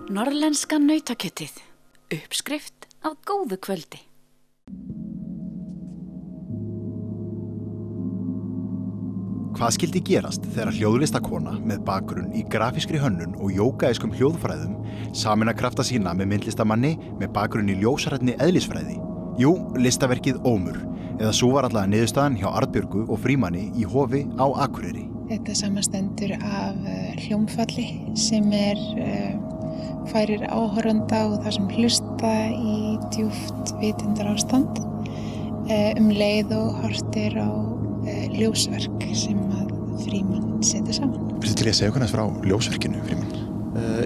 Norðlenska nautakjötið. Uppskrift af góðu kvöldi. Hvað skyldi gerast þegar hljóðlistakona með bakgrunn í grafískri hönnun og jógaískum hljóðfræðum sameina krafta sína með myndlistamanni með bakgrunn í ljósrænni eðlisfræði? Jú, listaverkið Ómur, eða sú var allavega niðurstaðan hjá Arnbjörgu og Frímanni í Hofi á Akureyri. Þetta samanstendur af hljómfalli sem færir áhorfanda og það sem hlusta í djúpt vitundarástand leið og horfir á ljósverk sem að Frímann setur saman. Viltu til að segja okkur frá ljósverkinu, Frímann?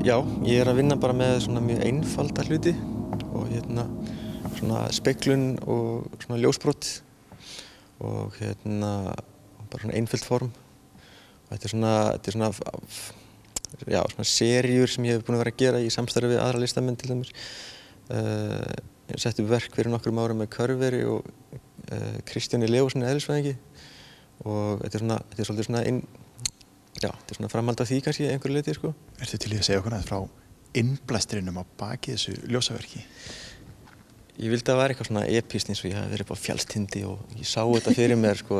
Já, ég að vinna bara með svona mjög einfalda hluti og svona speglun og svona ljósbrot og bara svona einföld form. Og þetta er svona seríur sem ég hef búin að vera að gera í samstarfi við aðra listamenn til dæmis. Ég setti upp verk fyrir nokkrum árum með Körveri og Kristjáni Leóssyni eðlisfræðingi og þetta er svolítið svona þetta er svona framhald af því kannski einhverju leyti, sko. Ertu til að segja okkur frá innblæstrinum á baki þessu ljósaverki? Ég vildi að það væri eitthvað svona epískt eins og ég hef verið upp á fjallstindi og ég sá þetta fyrir mér, sko,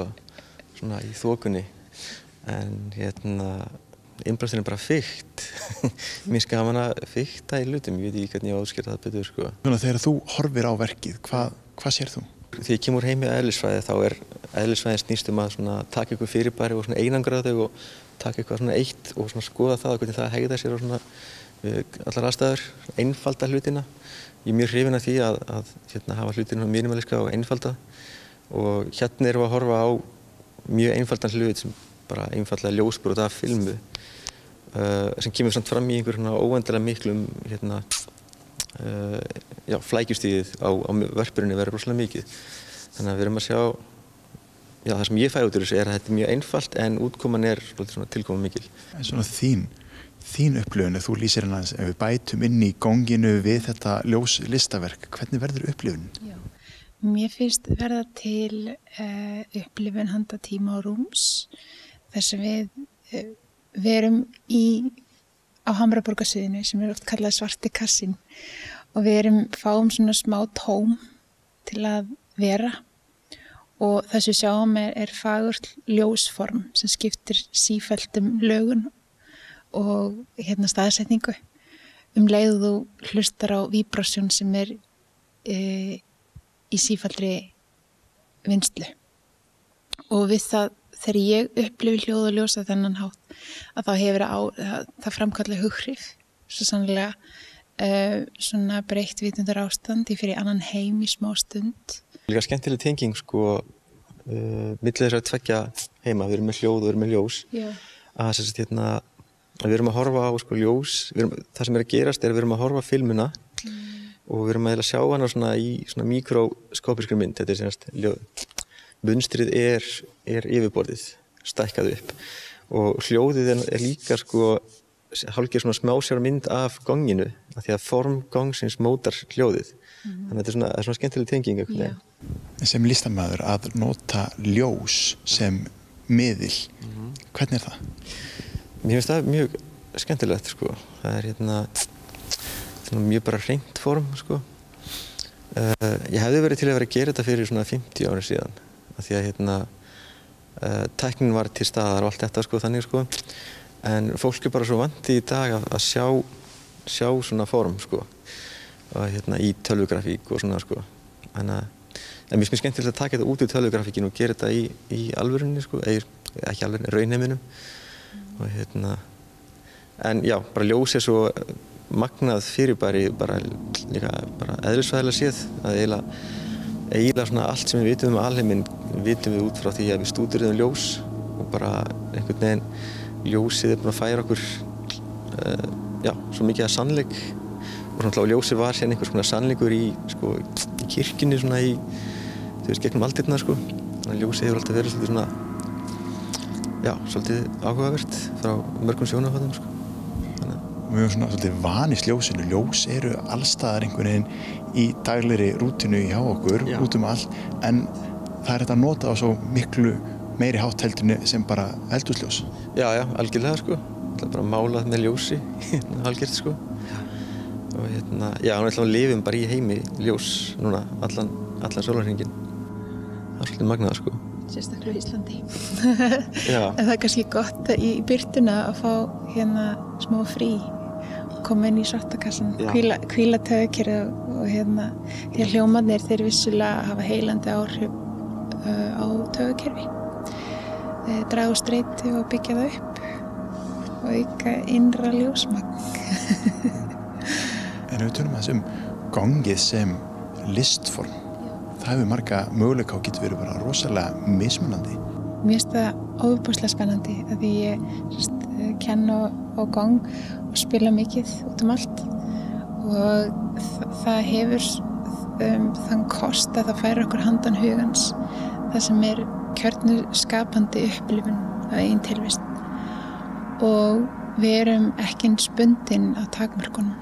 svona í þokunni. En innblæstrin er bara fikt. Mér gaman að fikta í hlutum, ég veit ekki hvernig ég á að útskýra það betur, sko. Þegar þú horfir á verkið, hvað sér þú? Þegar ég kemur heim í eðlisfræði þá er eðlisfræðin snýst að taka ykkur fyrirbæri og einangra þau og taka eitthvað svona eitt og skoða það og hvernig það hegðar sér og allar aðstæður, einfalda hlutina. Ég er mjög hrifinn af því að hafa hlutina minimaliska og einfalda og hérna erum við að horfa á mjög einfaldan hlut sem bara einfallega ljósbrot af filmu sem kemur samt fram í einhver óendanlega miklum flækjustigið á verpurinu verður rosalega mikið. Þannig að við erum að sjá, það sem ég fæ út úr þessu er að þetta er mjög einfalt en útkoman er tilkoma mikil. En svona þín upplifun, ef þú lýsir hennar ef við bætum inn í gonginu við þetta ljóslistaverk, hvernig verður upplifunin? Já, mér finnst verða til upplifun handa tíma og rúms þar sem við erum á Hamraborgarsviðinu sem oft kallað svarti kassinn og við fáum svona smá tóm til að vera og það sem við sjáum er fagurt ljósform sem skiptir sífelldum lögun og staðsetningu leið þú hlustar á víbrasjón sem er í sífelldri vinnslu og við það þegar ég upplifi hljóð og ljós á þennan hátt að þá hefur það framkallað hughrif svo sannlega svona breytt vitundarástand í fyrir annan heim í smá stund. Líka skemmtileg tenging milli þessara tveggja heima, við erum með hljóð og við erum með ljós. Að við erum að horfa á ljós, það sem er að gerast er að við erum að horfa á filmuna og við erum að sjá hana í mikroskópiskri mynd, þetta er ljóð. Munstrið er yfirborðið, stækkað upp og hljóðið er líka hálfgerð smásjármynd af gonginu af því að form gongsins mótar hljóðið. Þannig að þetta er svona skemmtileg tenging. Sem listamaður að nota ljós sem miðil, hvernig er það? Mér finnst það mjög skemmtilegt. Það er mjög bara hreint form. Ég hefði verið til að vera að gera þetta fyrir svona 50 ára síðan. Af því að tæknin var til staðar og allt þetta þannig en fólk er bara svo vandi í dag að sjá svona form í tölvugrafík og svona en mér finnst skemmtilegt að taka þetta út úr tölvugrafíkinu og gera þetta í alvörunni ekki alvörunni, raunheiminum og en já, bara ljós er svo magnað fyrirbæri bara eðlisfræðilega séð að eiginlega svona allt sem við vitum alheiminn vitum við út frá því að við stúderuðum ljós og bara einhvern veginn ljósið er búin að færa okkur svo mikið að sannleik og ljósið var síðan einhvers konar sannleikur í kirkjunni gegnum aldirnar þannig að ljósið hefur alltaf verið svolítið áhugavert frá mörgum sjónarhornum Við erum svolítið vanist ljósinu. Ljós eru allstaðar einhvern veginn í daglegri rútinu hjá okkur, út allt, en það er þetta að nota á svo miklu meiri hátt heldurinn sem bara eldhúsljós. Já, algjörlega Það er bara málað með ljósi, hálfgert og já, við lifum bara í heimi ljós núna allan sólarhringinn. Það svolítið magnað, sko. Sérstaklega í Íslandi. Já. En það kannski gott í birtuna að fá smá frí og koma inn í svartakassan, hvíla taugakerfið og því að hljómarnir þeir vissulega hafa heilandi áhrif á taugakerfi. Draga úr streyti og byggja það upp og auka innra ljósmagn. En við tölum aðeins gongið sem listform. Það hefur marga möguleika og getur verið bara rosalega mismunandi. Mér finnst það ofboðslega spennandi af því ég kenna á gong og spila mikið út allt og það hefur þann kost að það færir okkur handan hugans það sem kjörnu skapandi upplifun af eigin tilvist og við erum ekki eins bundin á takmörkunum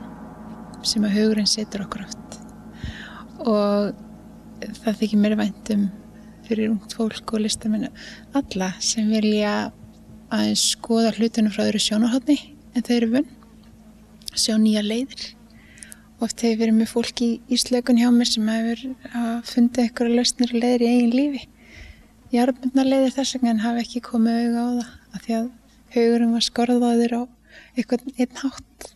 sem að hugurinn setur okkur oft og það þykir mér vænt fyrir ungt fólk og listamenn alla sem vilja aðeins skoða hlutunum frá öðru sjónarhorni en þau eru vön, sjá nýja leiðir. Oft hefur verið með fólk í slökun hjá mér sem hefur fundið einhverja lausnir og leiðir í eigin lífi. Jarðbundnar leiðir þess vegna en hafa ekki komið auga á það af því að hugurinn var skorðaður á einn hátt.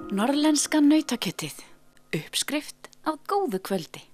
Norðlenska nautakjötið. Uppskrift af góðu kvöldi.